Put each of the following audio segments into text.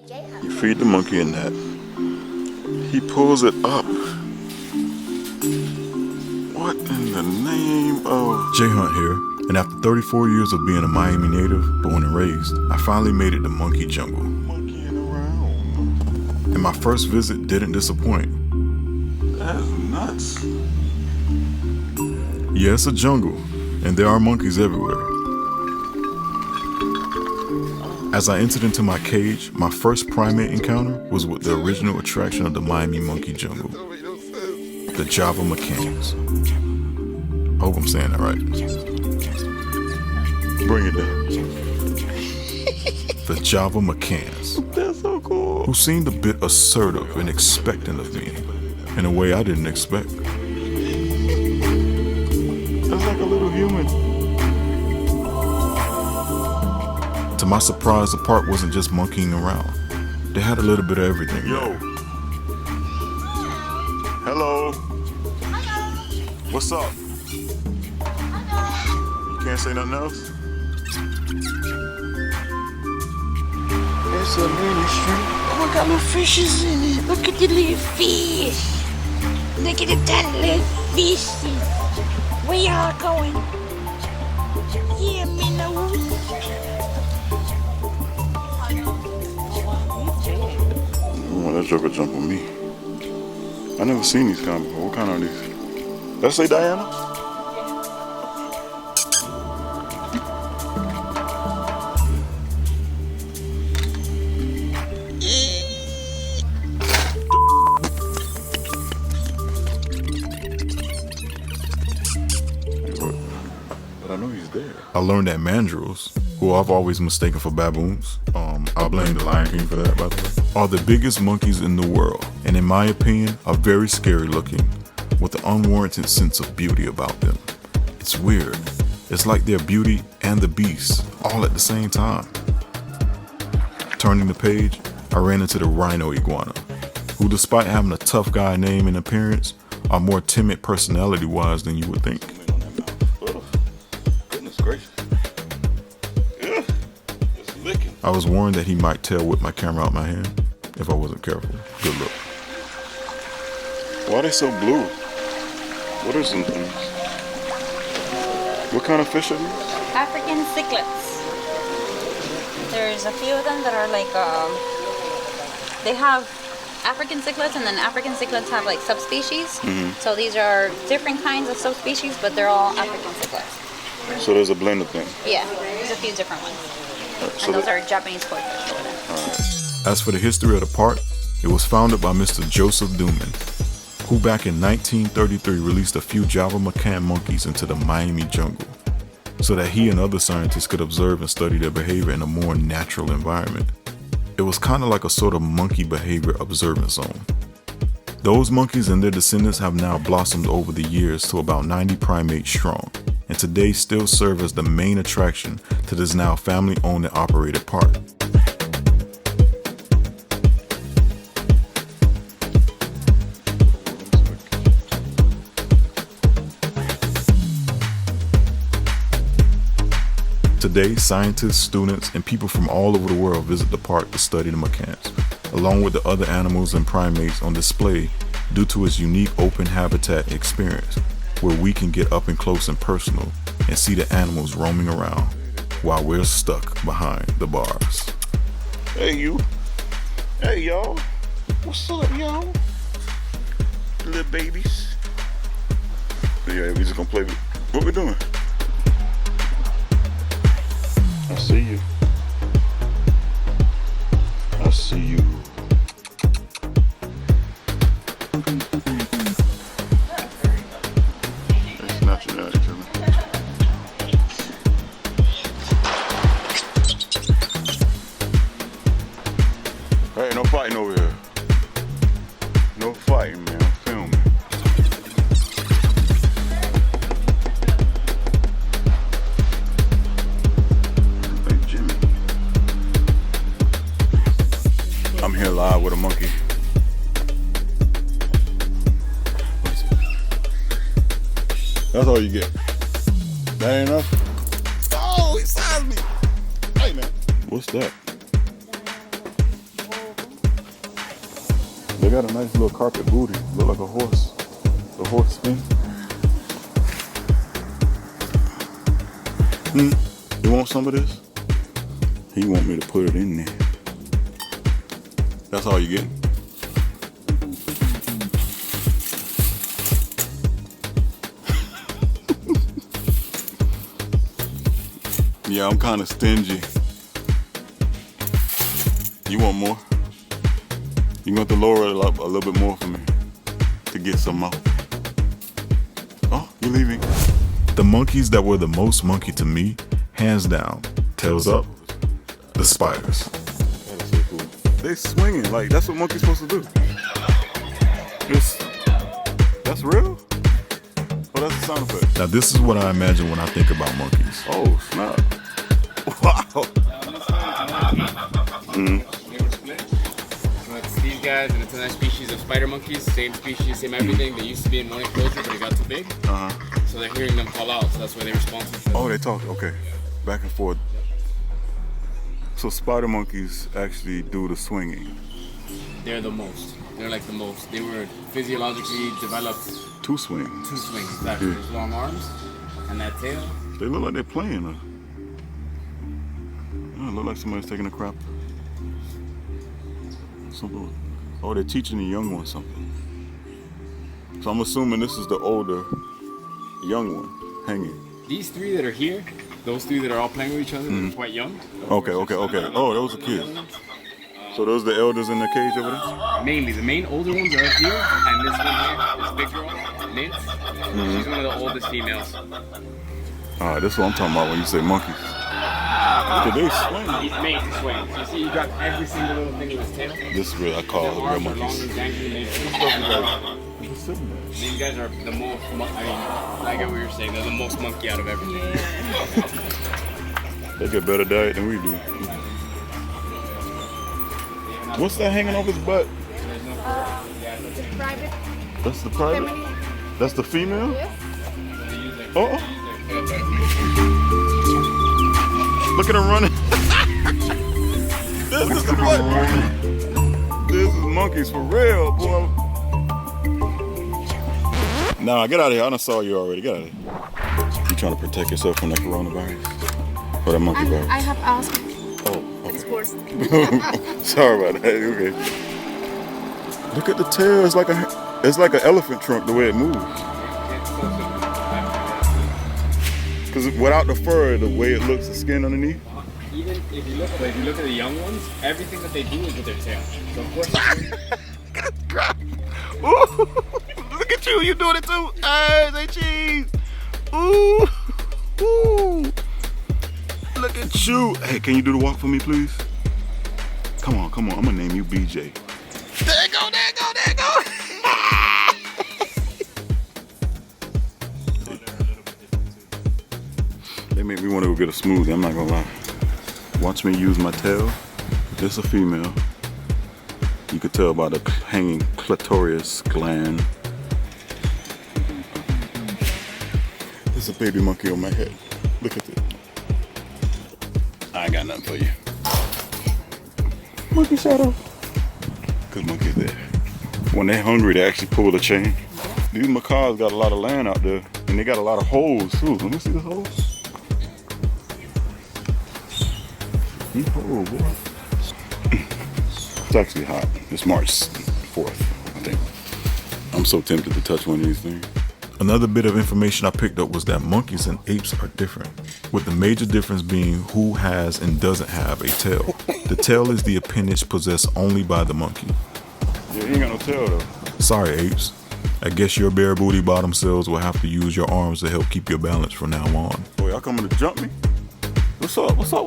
You feed the monkey a net. He pulls it up. What in the name of... jHunt here, and after 34 years of being a Miami native, born and raised, I finally made it to Monkey Jungle. Monkeying around. And my first visit didn't disappoint. That's nuts. Yeah, it's a jungle, and there are monkeys everywhere. As I entered into my cage, my first primate encounter was with the original attraction of the Miami Monkey Jungle, the Java macans. I hope I'm saying that right. Bring it down. The Java macans. That's so cool. Who seemed a bit assertive and expectant of me, in a way I didn't expect. That's like a little human. To my surprise, the park wasn't just monkeying around. They had a little bit of everything. Yo. Hello. Hello. What's up? Hello. You can't say nothing else? It's a little street. Oh, I got little fishes in it. Look at the little fish. Look at the tiny little fishes. Where y'all going? Yeah, minnows. That joker jump on me. I never seen these kind before. What kind are these? Let's say Diana? But I know he's there. I learned that mandrills, who I've always mistaken for baboons, I'll blame the Lion King for that, by the way, are the biggest monkeys in the world, and in my opinion, are very scary looking, with an unwarranted sense of beauty about them. It's weird. It's like they're beauty and the beast, all at the same time. Turning the page, I ran into the rhino iguana, who despite having a tough guy name and appearance, are more timid personality-wise than you would think. Goodness gracious. I was warned that he might tail whip my camera out my hand if I wasn't careful. Good luck. Why are they so blue? What are some things? What kind of fish are these? African cichlids. There's a few of them that are like, they have African cichlids, and then African cichlids have like subspecies. Mm-hmm. So these are different kinds of subspecies, but they're all African cichlids. So there's a blend of them? Yeah, there's a few different ones. So and those are Japanese koi fish over there. As for the history of the park, it was founded by Mr. Joseph Duman, who back in 1933 released a few Java macan monkeys into the Miami jungle, so that he and other scientists could observe and study their behavior in a more natural environment. It was kind of like a sort of monkey behavior observance zone. Those monkeys and their descendants have now blossomed over the years to about 90 primates strong, and today still serve as the main attraction to this now family-owned and operated park. Today, scientists, students, and people from all over the world visit the park to study the macans, along with the other animals and primates on display due to its unique open habitat experience, where we can get up and close and personal and see the animals roaming around while we're stuck behind the bars. Hey you. Hey y'all. What's up y'all? Little babies. Yeah, we just gonna play with what we doing. I see you. I see you. It's not your daddy, Kevin. Hey, no fighting over here. No fighting, man. I'm filming. I'm here live with a monkey. That's all you get. That ain't enough? Oh, he sized me. Hey, man. What's that? They got a nice little carpet booty. Look like a horse. A horse skin. You want some of this? He want me to put it in there. That's all you get? Yeah, I'm kind of stingy. You want more? You want to lower it up a little bit more for me to get some more. Oh, you're leaving. The monkeys that were the most monkey to me, hands down, tails up, the spiders. That is so cool. They swinging like that's what monkeys supposed to do. That's real? Oh, that's a sound effect. Now this is what I imagine when I think about monkeys. Oh, snap. Wow. They were split. So it's these guys, and it's another species of spider monkeys. Same species, same everything. They used to be in one enclosure, but it got too big. So they're hearing them call out. So that's why they respond to them. Oh, they talk. Okay, back and forth. So spider monkeys actually do the swinging. They're the most. They're like the most. They were physiologically developed To swing. to swing. Exactly. Those long arms and that tail. They look like they're playing. It look like somebody's taking a crap. Something. Oh, they're teaching the young one something. So I'm assuming this is the older, young one hanging. These three that are here, those three that are all playing with each other, they're quite young. Okay. Oh, those are kids. So those are the elders in the cage over there? Mainly, the main older ones are up here, and this one here, this big girl, Mint, she's one of the oldest females. Alright, this is what I'm talking about when you say monkeys. Look, they swing. He's made to swing. So you see, you got every single little thing with his tail. This is what I call Their the real arms are long monkeys. and dangly. These guys are the most, like we were saying, they're the most monkey out of everything. They get better diet than we do. What's that hanging off his butt? Private. That's the private? Feminine. That's the female? Yes. Oh. Look at him running. This is monkeys for real, boy. Nah, get out of here. I done saw you already. Get out of here. You trying to protect yourself from that coronavirus? Or that monkey virus? I have asked. Oh, okay. It's worse. Sorry about that. Okay. Look at the tail. It's like an elephant trunk the way it moves. Because without the fur, the way it looks, the skin underneath. Even if you look at the young ones, everything that they do is with their tail. So of course. Ooh, look at you doing it too. Hey, say cheese. Ooh, ooh. Look at you. Hey, can you do the walk for me, please? Come on. I'm gonna name you BJ. There you go. They make me want to go get a smoothie, I'm not gonna lie. Watch me use my tail. This a female. You could tell by the hanging clitoris gland. There's a baby monkey on my head. Look at it. I ain't got nothing for you. Monkey shadow. Cause monkey's there. When they're hungry, they actually pull the chain. These macaws got a lot of land out there, and they got a lot of holes too. Let me see the holes. Oh boy. It's actually hot. It's March 4th, I think. I'm so tempted to touch one of these things. Another bit of information I picked up was that monkeys and apes are different, with the major difference being who has and doesn't have a tail. The tail is the appendage possessed only by the monkey. Yeah, he ain't got no tail though. Sorry, apes. I guess your bare booty bottom cells will have to use your arms to help keep your balance from now on. Oh, y'all coming to jump me? What's up? I saw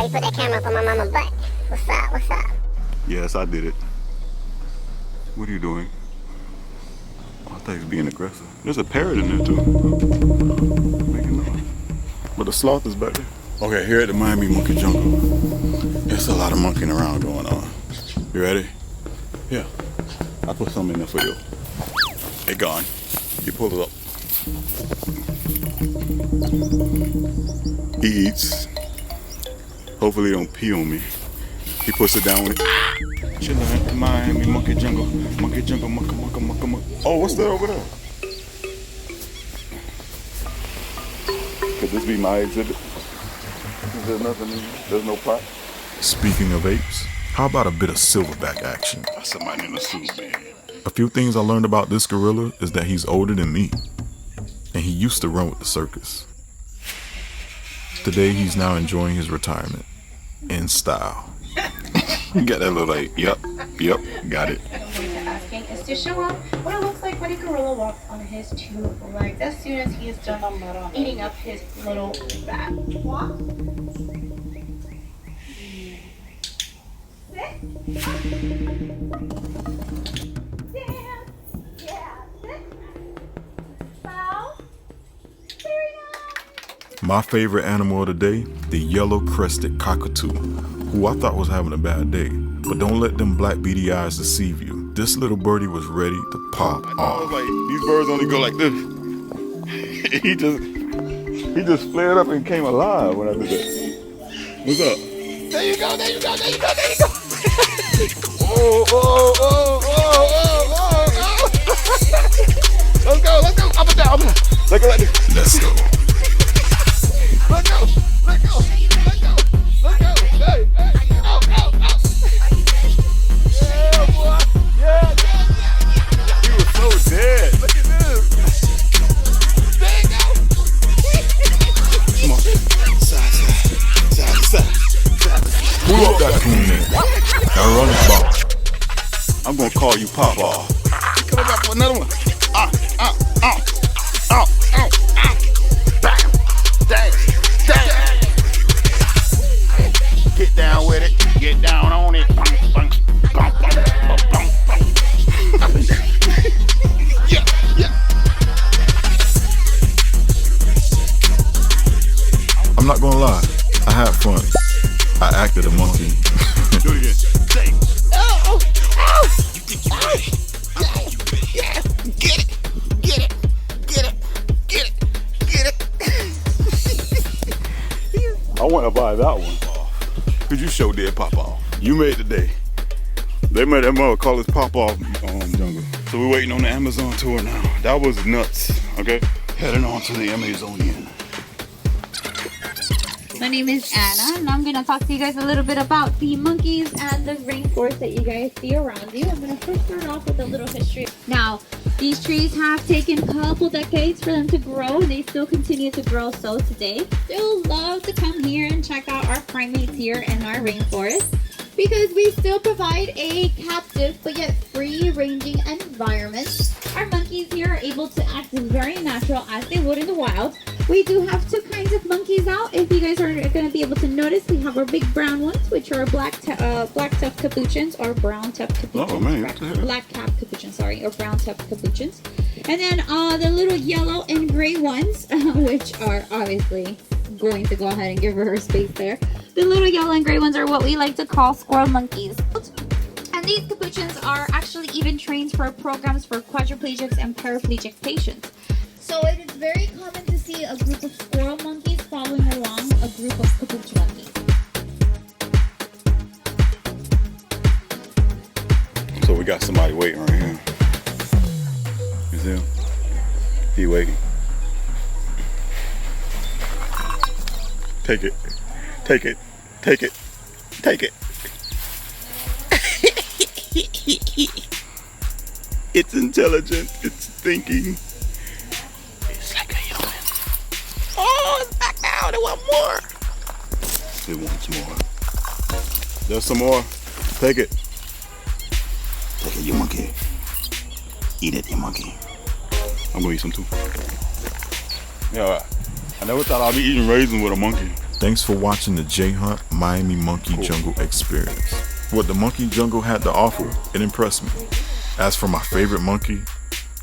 you put that camera up on my mama's butt. What's up? Yes, I did it. What are you doing? Oh, I thought he was being aggressive. There's a parrot in there too. Making noise. But the sloth is back there. Okay, here at the Miami Monkey Jungle, there's a lot of monkeying around going on. You ready? Yeah. I put some in there for you. It gone. You pull it up. He eats. Hopefully he don't pee on me. He puts it down when he... Chilling at the Miami monkey jungle, monkey, monkey. Oh, what's that over there? Could this be my exhibit? There's nothing in here. There's no pot. Speaking of apes, how about a bit of silverback action? That's somebody in a suit, man. A few things I learned about this gorilla is that he's older than me, and he used to run with the circus. Today, he's now enjoying his retirement in style. You got that little like, yep, got it. Asking is to show up what it looks like when a gorilla walks on his two legs as soon as he is done eating up his little fat. Walk. Sit. Stand. Yeah. Sit. Bow. Very nice. My favorite animal of the day, the yellow-crested cockatoo, who I thought was having a bad day. But don't let them black beady eyes deceive you. This little birdie was ready to pop off. I was like, these birds only go like this. he just flared up and came alive when I did that. What's up? There you go. Oh. Let's go. Up and down. Let's go like this. Let's go. Let go. Hey. Out. Yeah, boy. Yeah. He was so dead. Look at this. There you go. Come on. Side. Pull up that coon there. Now run the ball. I'm gonna call you Papa. You coming back for another one? Get down with it. Get down on it. Yeah. I'm not gonna lie. I had fun. I acted a monkey. Do it again. Ow! Yeah. Get it. I want to buy that one. Cause you sure did pop off. You made the day. They made that mother call us pop off jungle. So we're waiting on the Amazon tour now. That was nuts. Okay, heading on to the Amazonian. My name is Anna, and I'm going to talk to you guys a little bit about the monkeys and the rainforest that you guys see around you. I'm going to first start off with a little history. Now, these trees have taken a couple decades for them to grow, and they still continue to grow. So today, still love to come here and check out our primates here in our rainforest, because we still provide a captive but yet free-ranging environment. Our monkeys here are able to act very natural as they would in the wild. We do have two kinds of monkeys out. If you guys are going to be able to notice, we have our big brown ones, which are black tuft capuchins or brown tuft capuchins. Oh man, black cap capuchins, or brown tuft capuchins. And then the little yellow and gray ones, which are obviously going to go ahead and give her space there. The little yellow and gray ones are what we like to call squirrel monkeys. And these capuchins are actually even trained for programs for quadriplegics and paraplegic patients. So it is very common to see a group of squirrel monkeys following along a group of capuchin monkeys. So we got somebody waiting right here. You see him? He waiting. Take it. It's intelligent. It's thinking. It's like a human. Oh, it's back now. They want more. It wants more. There's some more. Take it. Take it, you monkey. Eat it, you monkey. I'm gonna eat some too. Yeah, I never thought I'd be eating raisins with a monkey. Thanks for watching the jHunt Miami Monkey Jungle Experience. What the monkey jungle had to offer, it impressed me. As for my favorite monkey,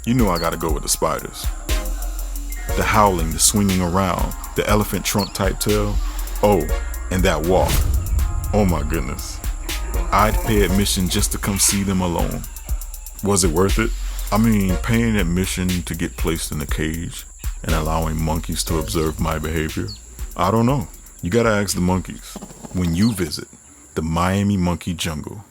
you know I gotta go with the spiders. The howling, the swinging around, the elephant trunk type tail. Oh, and that walk. Oh my goodness. I'd pay admission just to come see them alone. Was it worth it? I mean, paying admission to get placed in a cage and allowing monkeys to observe my behavior? I don't know. You gotta ask the monkeys when you visit the Miami Monkey Jungle.